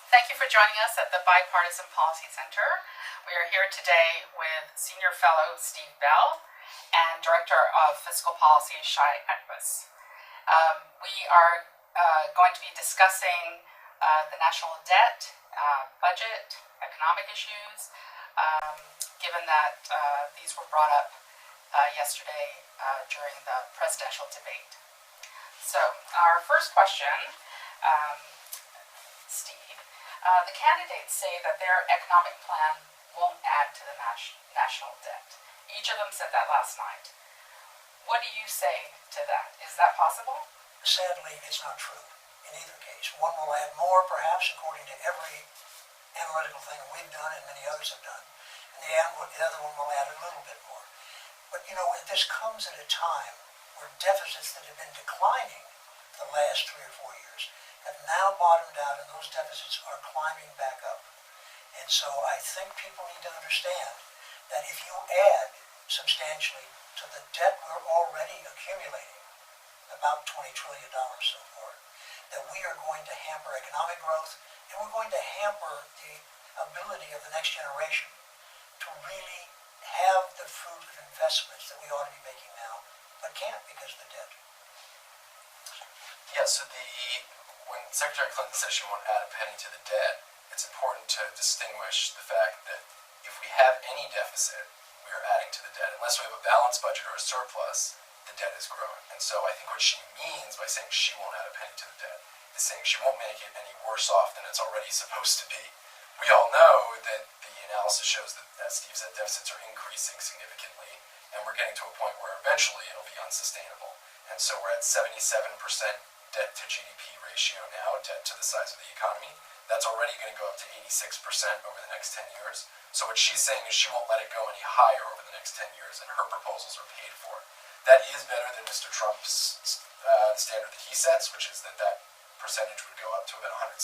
Thank you for joining us at the Bipartisan Policy Center. We are here today with Senior Fellow Steve Bell and Director of Fiscal Policy Shai Ekwes. We are going to be discussing the national debt, budget, economic issues, given that these were brought up yesterday during the presidential debate. So our first question, Steve, the candidates say that their economic plan won't add to the national debt. Each of them said that last night. What do you say to that? Is that possible? Sadly, it's not true in either case. One will add more, perhaps, according to every analytical thing we've done and many others have done. And the other one will add a little bit more. But, this comes at a time where deficits that have been declining the last 3 or 4 years have now bottomed out, and those deficits are climbing back up. And so I think people need to understand that if you add substantially to the debt we're already accumulating, about $20 trillion so far, that we are going to hamper economic growth, and we're going to hamper the ability of the next generation to really have the fruit of investments that we ought to be making now, but can't because of the debt. Yeah, so when Secretary Clinton says she won't add a penny to the debt, it's important to distinguish the fact that if we have any deficit, we are adding to the debt. Unless we have a balanced budget or a surplus, the debt is growing. And so I think what she means by saying she won't add a penny to the debt is saying she won't make it any worse off than it's already supposed to be. We all know that the analysis shows that, as Steve said, deficits are increasing significantly, and we're getting to a point where eventually it'll be unsustainable. And so we're at 77% debt to GDP ratio now, debt to the size of the economy. That's already going to go up to 86% over the next 10 years. So what she's saying is she won't let it go any higher over the next 10 years, and her proposals are paid for. That is better than Mr. Trump's standard that he sets, which is that percentage would go up to about 106%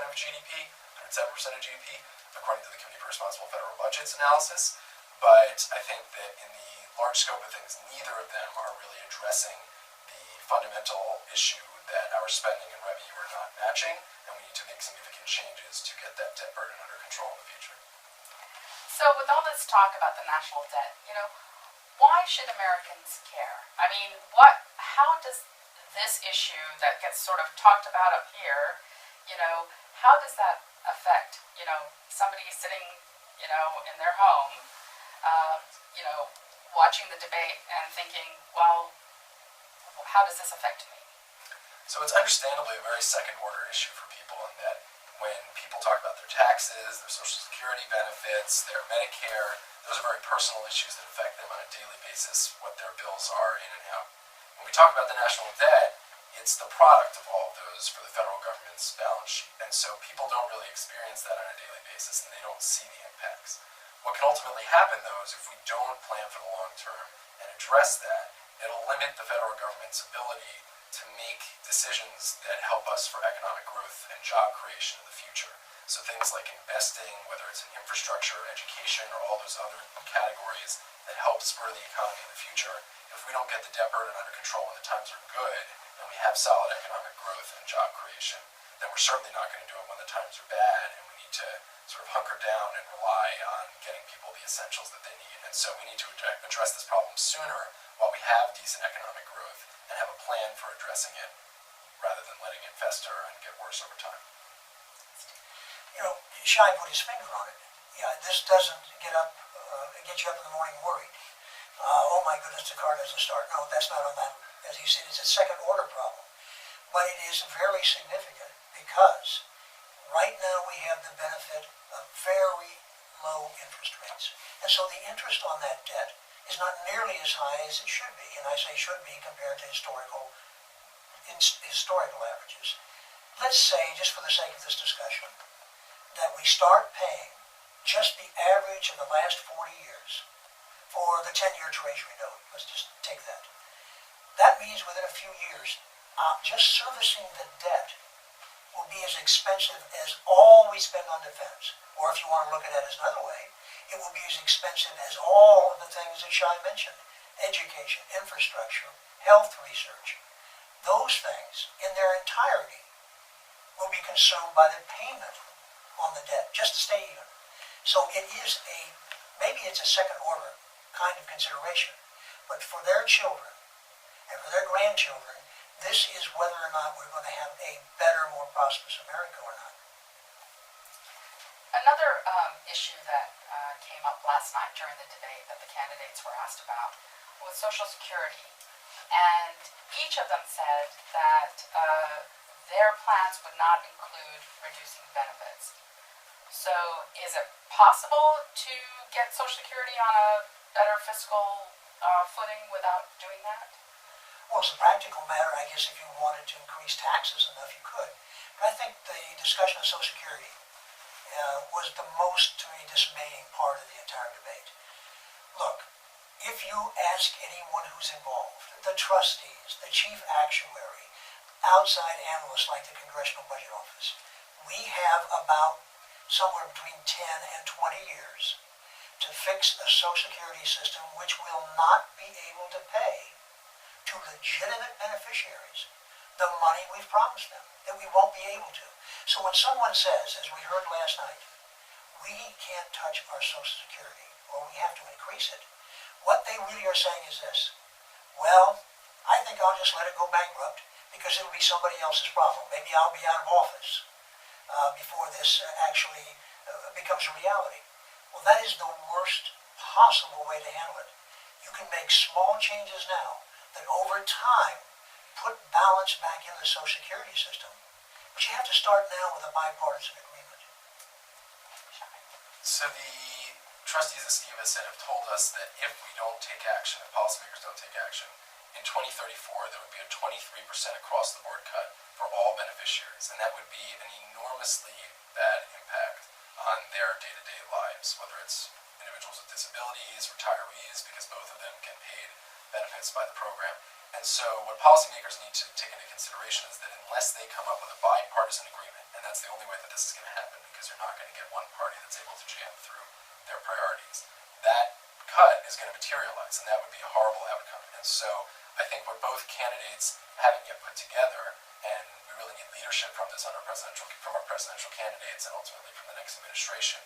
of GDP, 107% of GDP, according to the Committee for Responsible Federal Budgets analysis. But I think that in the large scope of things, neither of them are really addressing the fundamental issue that our spending and revenue are not matching, and we need to make significant changes to get that debt burden under control in the future. So with all this talk about the national debt, why should Americans care? I mean, how does this issue that gets sort of talked about up here, how does that affect, somebody sitting, in their home, watching the debate and thinking, well, how does this affect me? So it's understandably a very second-order issue for people in that when people talk about their taxes, their Social Security benefits, their Medicare, those are very personal issues that affect them on a daily basis, what their bills are in and out. When we talk about the national debt, it's the product of all of those for the federal government's balance sheet. And so people don't really experience that on a daily basis, and they don't see the impacts. What can ultimately happen, though, is if we don't plan for the long term and address that, it'll limit the federal government's ability to make decisions that help us for economic growth and job creation in the future. So things like investing, whether it's in infrastructure or education or all those other categories that help spur the economy in the future, if we don't get the debt burden under control when the times are good and we have solid economic growth and job creation, then we're certainly not going to do it when the times are bad, and we need to sort of hunker down and rely on getting people the essentials that they need. And so we need to address this problem sooner while we have decent economic growth and have a plan for addressing it rather than letting it fester and get worse over time. Shai put his finger on it. Yeah, this doesn't get you up in the morning worried. Oh my goodness, the car doesn't start. No, that's not on that. As he said, it's a second-order problem. But it is very significant because right now we have the benefit of very low interest rates. And so the interest on that debt is not nearly as high as it should be. And I say should be compared to historical averages. Let's say, just for the sake of this discussion, that we start paying just the average of the last 40 years for the 10-year Treasury note. Let's just take that. That means within a few years, just servicing the debt will be as expensive as all we spend on defense. Or if you want to look at it as another way, it will be as expensive as all of the things that Shai mentioned. Education, infrastructure, health research. Those things, in their entirety, will be consumed by the payment on the debt, just to stay even. So it is maybe it's a second order kind of consideration, but for their children and for their grandchildren, this is whether or not we're going to have a better, more prosperous America or not. Another issue that came up last night during the debate that the candidates were asked about was Social Security. And each of them said that their plans would not include reducing benefits. So is it possible to get Social Security on a better fiscal footing without doing that? Well, as a practical matter, I guess if you wanted to increase taxes enough, you could. But I think the discussion of Social Security was the most, to me, dismaying part of the entire debate. Look, if you ask anyone who's involved, the trustees, the chief actuary, outside analysts like the Congressional Budget Office, we have about somewhere between 10 and 20 years to fix a Social Security system which will not be able to pay to legitimate beneficiaries the money we've promised them, that we won't be able to. So when someone says, as we heard last night, we can't touch our Social Security or we have to increase it, what they really are saying is this: well, I think I'll just let it go bankrupt because it'll be somebody else's problem. Maybe I'll be out of office before this actually becomes a reality. Well, that is the worst possible way to handle it. You can make small changes now that over time put balance back in the Social Security system, but you have to start now with a bipartisan agreement. So the trustees, as Steve has said, have told us that if we don't take action, if policymakers don't take action, in 2034 there would be a 23% across the board cut for all beneficiaries, and that would be an enormously bad impact on their day-to-day lives, whether it's individuals with disabilities, retirees, because both of them get paid benefits by the program. And so what policymakers need to take into consideration is that unless they come up with a bipartisan agreement, and that's the only way that this is going to happen because you're not going to get one party that's able to jam through their priorities, that cut is going to materialize, and that would be a horrible outcome. And so I think what both candidates haven't yet put together, and we really need leadership from this from our presidential candidates and ultimately from the next administration,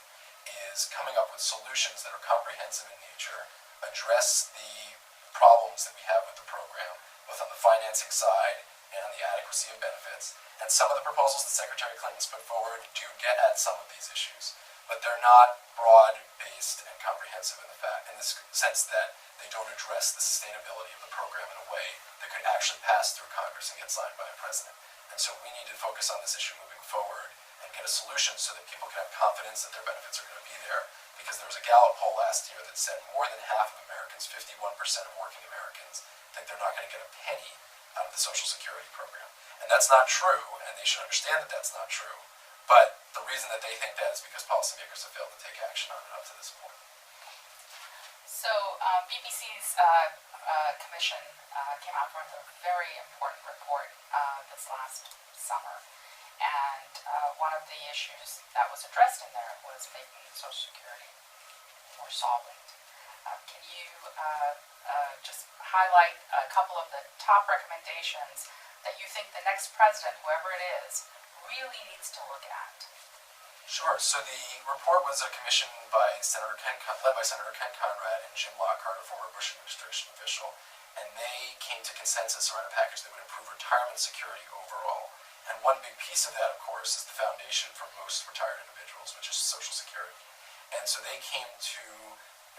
is coming up with solutions that are comprehensive in nature, address the problems that we have with the program, both on the financing side and on the adequacy of benefits. And some of the proposals that Secretary Clinton's put forward do get at some of these issues, but they're not broad-based and comprehensive in the sense that they don't address the sustainability of the program in a way that could actually pass through Congress and get signed by a president. And so we need to focus on this issue moving forward and get a solution so that people can have confidence that their benefits are going to be there. Because there was a Gallup poll last year that said more than half of Americans, 51% of working Americans, think they're not going to get a penny out of the Social Security program. And that's not true, and they should understand that that's not true. But the reason that they think that is because policymakers have failed to take action on it up to this point. So BPC's commission came out with a very important report this last summer. And one of the issues that was addressed in there was making Social Security more solvent. Can you just highlight a couple of the top recommendations that you think the next president, whoever it is, really needs to look at? Sure. So the report was a commission by led by Senator Ken Conrad and Jim Lockhart, a former Bush administration official, and they came to consensus around a package that would improve retirement security overall. And one big piece of that, of course, is the foundation for most retired individuals, which is Social Security. And so they came to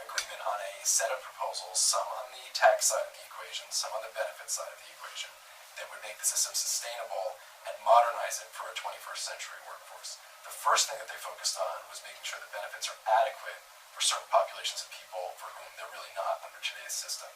agreement on a set of proposals, some on the tax side of the equation, some on the benefit side of the equation, that would make the system sustainable and modernize it for a 21st century workforce. The first thing that they focused on was making sure that benefits are adequate for certain populations of people for whom they're really not under today's system.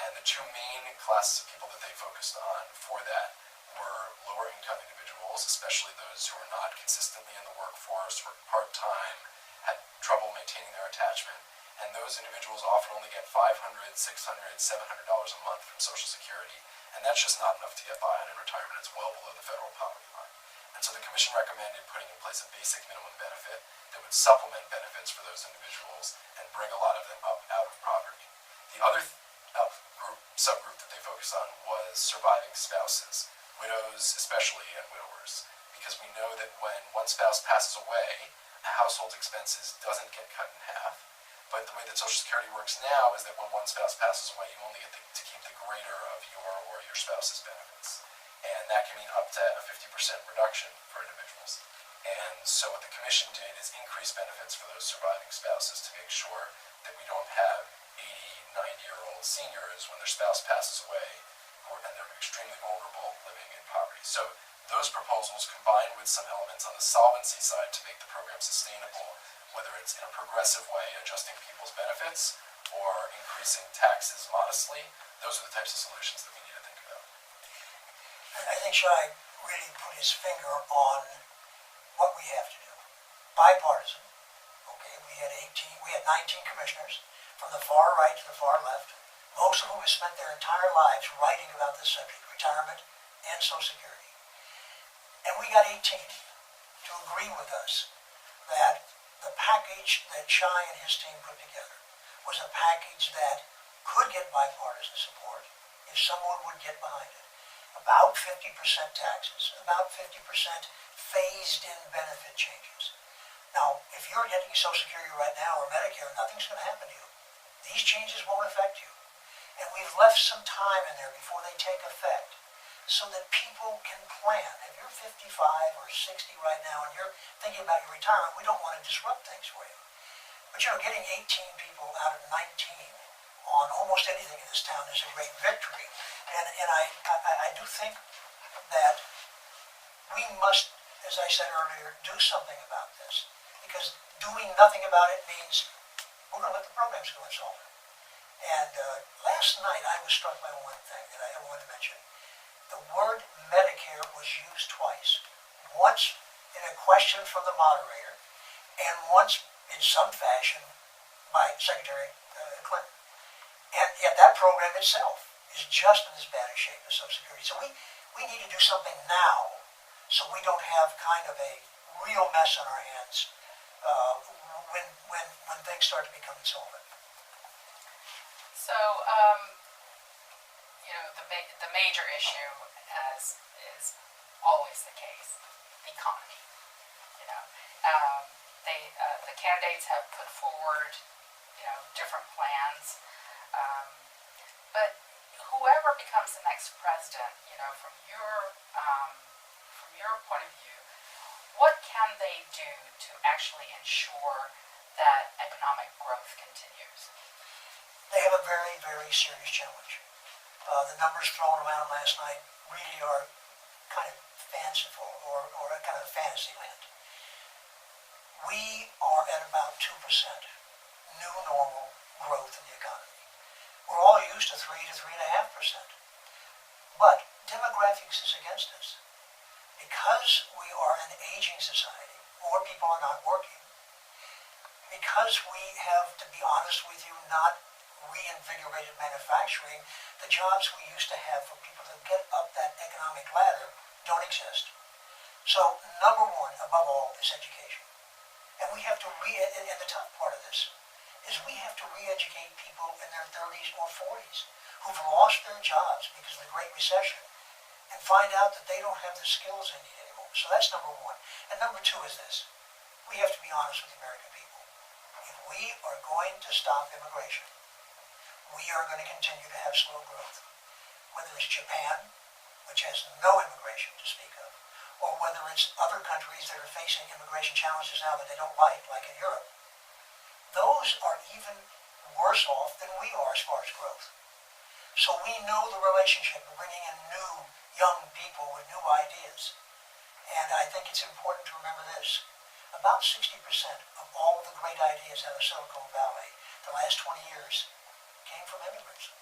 And the two main classes of people that they focused on for that were lower income individuals, especially those who are not consistently in the workforce, work part-time, had trouble maintaining their attachment, and those individuals often only get $500, $600, $700 a month from Social Security, and that's just not enough to get by on in retirement. It's well below the federal poverty line. And so the Commission recommended putting in place a basic minimum benefit that would supplement benefits for those individuals and bring a lot of them up out of poverty. The other subgroup that they focused on was surviving spouses, widows especially, and widowers, because because we know that when one spouse passes away, a household's expenses doesn't get cut in half. But the way that Social Security works now is that when one spouse passes away, you only get to keep the greater of your or your spouse's benefits. And that can mean up to a 50% reduction for individuals. And so what the commission did is increase benefits for those surviving spouses to make sure that we don't have 80, 90-year-old seniors when their spouse passes away and they're extremely vulnerable living in poverty. So those proposals, combined with some elements on the solvency side to make the program sustainable, whether it's in a progressive way, adjusting people's benefits, or increasing taxes modestly, those are the types of solutions that we need to think about. I think Shai really put his finger on what we have to do. Bipartisan. Okay, we had 19 commissioners from the far right to the far left, most of whom have spent their entire lives writing about this subject, retirement and Social Security. And we got 18 to agree with us that the package that Shai and his team put together was a package that could get bipartisan support if someone would get behind it. About 50% taxes, about 50% phased-in benefit changes. Now, if you're getting Social Security right now or Medicare, nothing's going to happen to you. These changes won't affect you. And we've left some time in there before they take effect so that people can plan. If you're 55 or 60 right now and you're thinking about your retirement, we don't want to disrupt things for you. But getting 18 people out of 19 on almost anything in this town is a great victory. And I do think that we must, as I said earlier, do something about this. Because doing nothing about it means we're going to let the programs go insolvent. And last night I was struck by one thing that I wanted to mention. The word Medicare was used twice. Once in a question from the moderator, and once in some fashion by Secretary Clinton. And yet that program itself is just in as bad a shape as Social Security. So we need to do something now so we don't have kind of a real mess on our hands when things start to become insolvent. So, the major issue, as is always the case, the economy. The candidates have put forward, different plans, but whoever becomes the next president, from your point of view, what can they do to actually ensure that economic growth continues? They have a very, very serious challenge. The numbers thrown around last night really are kind of fanciful or kind of fantasy land. We are at about 2% new normal growth in the economy. We're all used to 3 to 3.5%. But demographics is against us. Because we are an aging society, more people are not working. Because we have, to be honest with you, not reinvigorated manufacturing, the jobs we used to have for people to get up that economic ladder don't exist. So number one, above all, is education. And we have to and the tough part of this is we have to re-educate people in their 30s or 40s who've lost their jobs because of the Great Recession and find out that they don't have the skills they need anymore. So that's number one. And number two is this. We have to be honest with the American people. If we are going to stop immigration, we are going to continue to have slow growth. Whether it's Japan, which has no immigration to speak of, or whether it's other countries that are facing immigration challenges now that they don't like in Europe, those are even worse off than we are as far as growth. So we know the relationship of bringing in new, young people with new ideas. And I think it's important to remember this. About 60% of all of the great ideas out of Silicon Valley the last 20 years came from immigrants.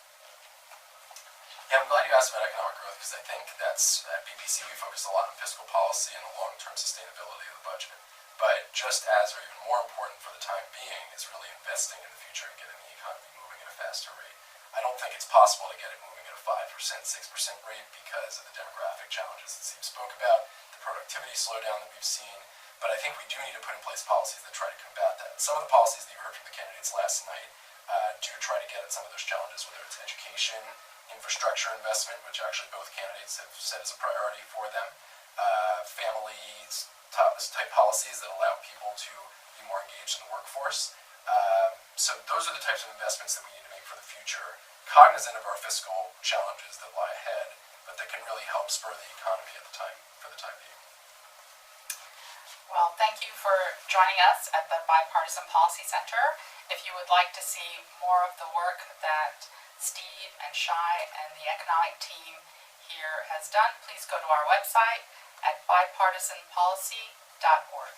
Yeah, I'm glad you asked about economic growth because I think that's, at PPC we focus a lot on fiscal policy and the long-term sustainability of the budget. But just as, or even more important for the time being, is really investing in the future and getting the economy moving at a faster rate. I don't think it's possible to get it moving at a 5%, 6% rate because of the demographic challenges that Steve spoke about, the productivity slowdown that we've seen, but I think we do need to put in place policies that try to combat that. Some of the policies that you heard from the candidates last night do try to get at some of those challenges, whether it's education, infrastructure investment, which actually both candidates have said is a priority for them, families type policies that allow people to be more engaged in the workforce. So those are the types of investments that we need to make for the future, cognizant of our fiscal challenges that lie ahead, but that can really help spur the economy for the time being. Well, thank you for joining us at the Bipartisan Policy Center. If you would like to see more of the work that Steve and Shai and the economic team here has done, please go to our website at bipartisanpolicy.org.